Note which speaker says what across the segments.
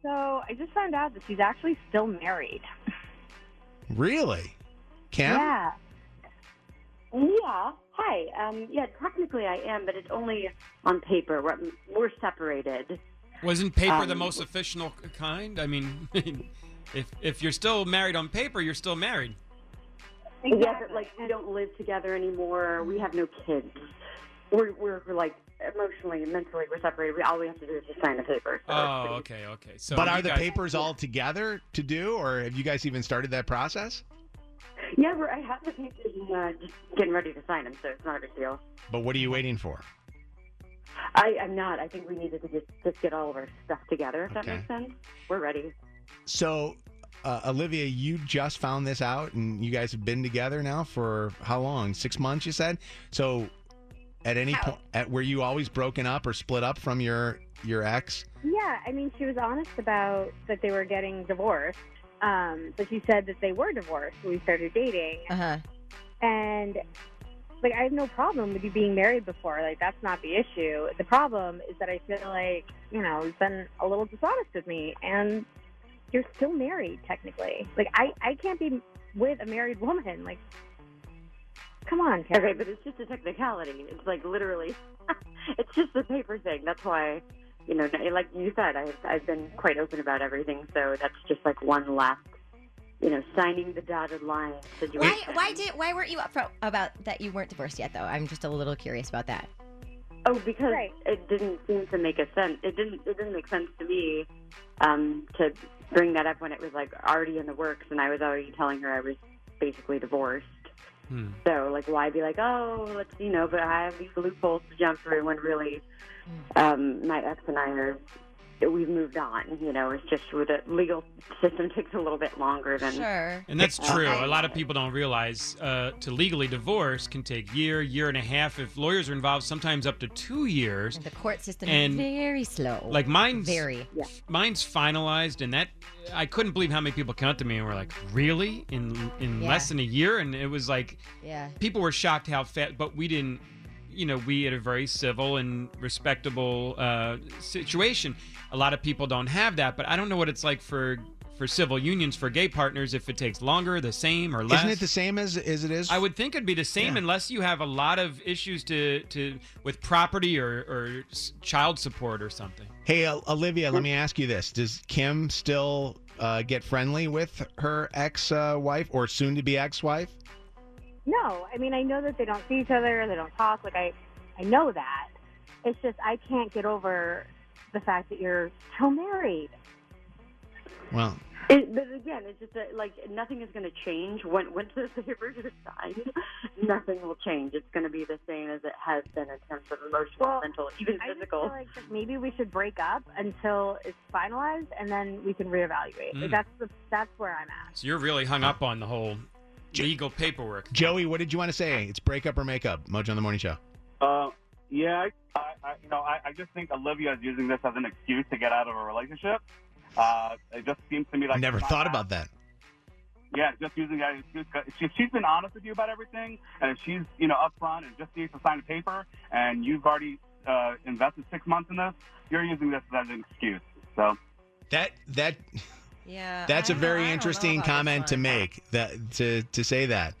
Speaker 1: So I just found out that she's actually still married.
Speaker 2: Really? Kim?
Speaker 1: Yeah.
Speaker 3: Yeah. Hi. Yeah, technically I am, but it's only on paper. We're separated.
Speaker 4: Wasn't paper the most official kind? I mean, if you're still married on paper, you're still married.
Speaker 1: Exactly.
Speaker 3: Yeah, but like we don't live together anymore. We have no kids. We're like emotionally, mentally, we're separated. All we have to do is just sign the paper. So
Speaker 4: Okay. So,
Speaker 2: But are
Speaker 4: you
Speaker 2: the
Speaker 4: guys-
Speaker 2: papers all together to do, or have you guys even started that process?
Speaker 3: Yeah, I have the papers and just getting ready to sign them, so it's not a big deal.
Speaker 2: But what are you waiting for?
Speaker 3: I'm not. I think we needed to just get all of our stuff together, if that
Speaker 2: Okay.
Speaker 3: makes sense. We're ready.
Speaker 2: So, Olivia, you just found this out, and you guys have been together now for how long? 6 months, you said? So, at any point, were you always broken up or split up from your ex?
Speaker 1: Yeah, I mean, she was honest about that they were getting divorced. But she said that they were divorced when we started dating.
Speaker 5: Uh-huh.
Speaker 1: And, like, I have no problem with you being married before. Like, that's not the issue. The problem is that I feel like, you've been a little dishonest with me. And you're still married, technically. Like, I can't be with a married woman. Like, come on, Karen.
Speaker 3: Okay, but it's just a technicality. It's like literally, it's just the paper thing. That's why, like you said, I've been quite open about everything. So that's just like one last, signing the dotted line situation.
Speaker 5: Why weren't you upfront about that you weren't divorced yet, though? I'm just a little curious about that.
Speaker 3: Oh, because
Speaker 1: Right.
Speaker 3: it didn't seem to make a sense. It didn't make sense to me to bring that up when it was like already in the works, and I was already telling her I was basically divorced. So, like, why be like, oh, let's, but I have these loopholes to jump through when really my ex and I we've moved on. It's just with the legal system takes a little bit longer than.
Speaker 5: Sure.
Speaker 4: And that's true. A lot of people don't realize to legally divorce can take year and a half. If lawyers are involved, sometimes up to 2 years.
Speaker 5: And the court system
Speaker 4: And,
Speaker 5: is very slow.
Speaker 4: Like mine's
Speaker 5: Very.
Speaker 4: finalized, and that I couldn't believe how many people came up to me and were like, "Really? In
Speaker 5: Yeah.
Speaker 4: less than a year?" And it was like,
Speaker 5: Yeah.
Speaker 4: people were shocked how fast, but we didn't. We had a very civil and respectable situation. A lot of people don't have that, but I don't know what it's like for civil unions for gay partners, if it takes longer, the same, or less.
Speaker 2: Isn't it the same as it is?
Speaker 4: I would think it'd be the same unless you have a lot of issues with property or child support or something.
Speaker 2: Hey, Olivia, let me ask you this. Does Kim still get friendly with her ex-wife or soon-to-be ex-wife?
Speaker 1: No, I mean, I know that they don't see each other, they don't talk. Like, I know that. It's just I can't get over the fact that you're still married.
Speaker 2: Well,
Speaker 3: But again, it's just that, like, nothing is going to change. Once the papers are signed, nothing will change. It's going to be the same as it has been in terms of emotional, mental, even
Speaker 1: I just
Speaker 3: physical.
Speaker 1: feel like that maybe we should break up until it's finalized, and then we can reevaluate. Like, that's where I'm at.
Speaker 4: So you're really hung up on the whole legal paperwork.
Speaker 2: Joey, what did you want to say? It's break up or make up. Mojo on the Morning Show.
Speaker 6: Yeah, I just think Olivia is using this as an excuse to get out of a relationship. It just seems to me like
Speaker 2: Never thought about that.
Speaker 6: Yeah, just using that excuse. If she's been honest with you about everything, and if she's upfront and just needs to sign a paper, and you've already invested 6 months in this, you're using this as an excuse. So
Speaker 2: That
Speaker 5: Yeah.
Speaker 2: that's a very interesting
Speaker 5: about this
Speaker 2: comment to
Speaker 5: one.
Speaker 2: make. That to say that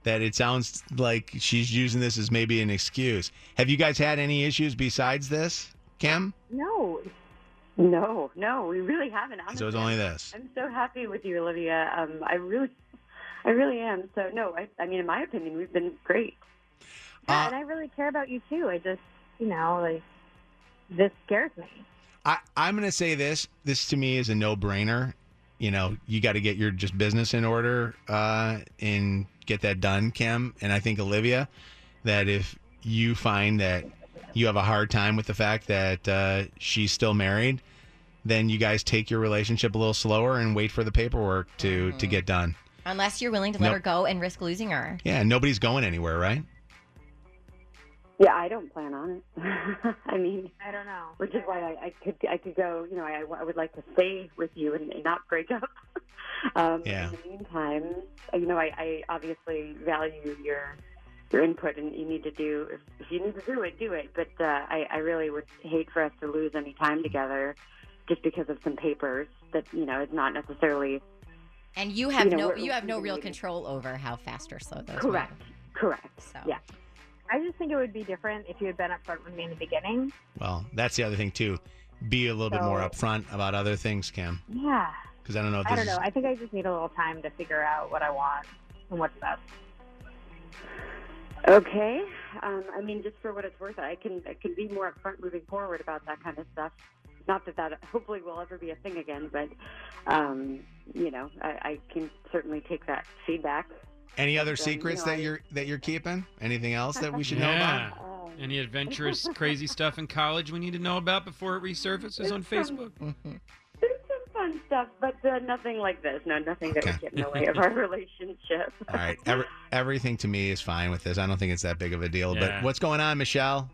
Speaker 2: it sounds like she's using this as maybe an excuse. Have you guys had any issues besides this, Kim?
Speaker 1: No.
Speaker 3: No, we really haven't. Honestly.
Speaker 2: So it's only this.
Speaker 3: I'm so happy with you, Olivia. I really am. So no, I mean, in my opinion, we've been great.
Speaker 1: Yeah, and I really care about you too. I just, like, this scares me.
Speaker 2: I'm going to say this. This to me is a no-brainer. You got to get your just business in order and get that done, Kim. And I think, Olivia, that if you find that you have a hard time with the fact that she's still married, then you guys take your relationship a little slower and wait for the paperwork to get done.
Speaker 5: Unless you're willing to let her go and risk losing her.
Speaker 2: Yeah, nobody's going anywhere, right?
Speaker 3: Yeah, I don't plan on it. I mean,
Speaker 1: I don't know.
Speaker 3: Which is why I could go. I would like to stay with you and not break up.
Speaker 2: Yeah.
Speaker 3: In the meantime, I obviously value your input, and you need to do. If you need to do it, do it. But I really would hate for us to lose any time together, just because of some papers that, is not necessarily.
Speaker 5: And you have
Speaker 3: we're-
Speaker 5: you have no real
Speaker 3: we're-
Speaker 5: control over how fast or slow those
Speaker 3: Correct.
Speaker 5: move.
Speaker 3: Correct.
Speaker 5: So.
Speaker 3: Yeah.
Speaker 1: I just think it would be different if you had been upfront with me in the beginning.
Speaker 2: Well, that's the other thing too. Be a little bit more upfront about other things, Kim.
Speaker 1: Yeah.
Speaker 2: Because I don't know if
Speaker 1: I
Speaker 2: this
Speaker 1: don't know. I think I just need a little time to figure out what I want and what's best.
Speaker 3: Okay. Just for what it's worth, I can be more upfront moving forward about that kind of stuff. Not that hopefully will ever be a thing again, but I can certainly take that feedback.
Speaker 2: Any other secrets that you're keeping? Anything else that we should know about?
Speaker 4: Any adventurous, crazy stuff in college we need to know about before it resurfaces on Facebook?
Speaker 3: There's some fun stuff, but nothing like this. No, nothing that would get in the way of our relationship.
Speaker 2: All right. Everything to me is fine with this. I don't think it's that big of a deal.
Speaker 4: Yeah.
Speaker 2: But what's going on, Michelle?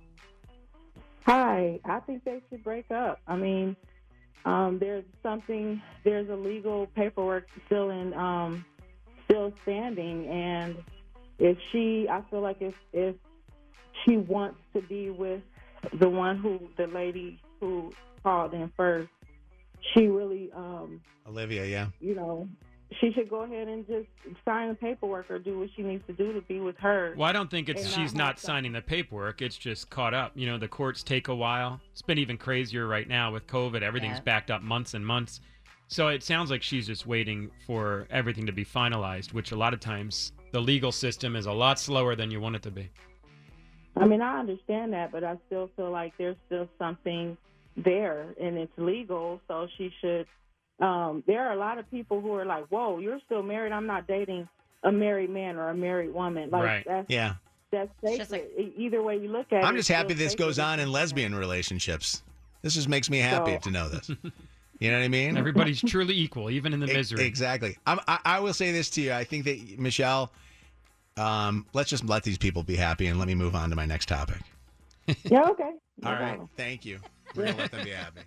Speaker 7: Hi. I think they should break up. I mean, there's a legal paperwork still standing, and I feel like if she wants to be with the lady who called in first, she really,
Speaker 2: Olivia, yeah.
Speaker 7: She should go ahead and just sign the paperwork or do what she needs to do to be with her.
Speaker 4: Well, I don't think she's not signing the paperwork. It's just caught up. The courts take a while. It's been even crazier right now with COVID. Everything's backed up months and months. So it sounds like she's just waiting for everything to be finalized, which a lot of times the legal system is a lot slower than you want it to be.
Speaker 7: I mean, I understand that, but I still feel like there's still something there, and it's legal, so she should. There are a lot of people who are like, whoa, you're still married? I'm not dating a married man or a married woman. Like,
Speaker 4: right.
Speaker 7: That's sacred. Either way you look at it.
Speaker 2: I'm just happy this goes on in lesbian relationships. This just makes me happy to know this. You know what I mean?
Speaker 4: Everybody's truly equal, even in the misery.
Speaker 2: Exactly. I will say this to you. I think that, Michelle, let's just let these people be happy and let me move on to my next topic.
Speaker 7: Yeah, okay.
Speaker 2: All right. Thank you. We're going to let them be happy.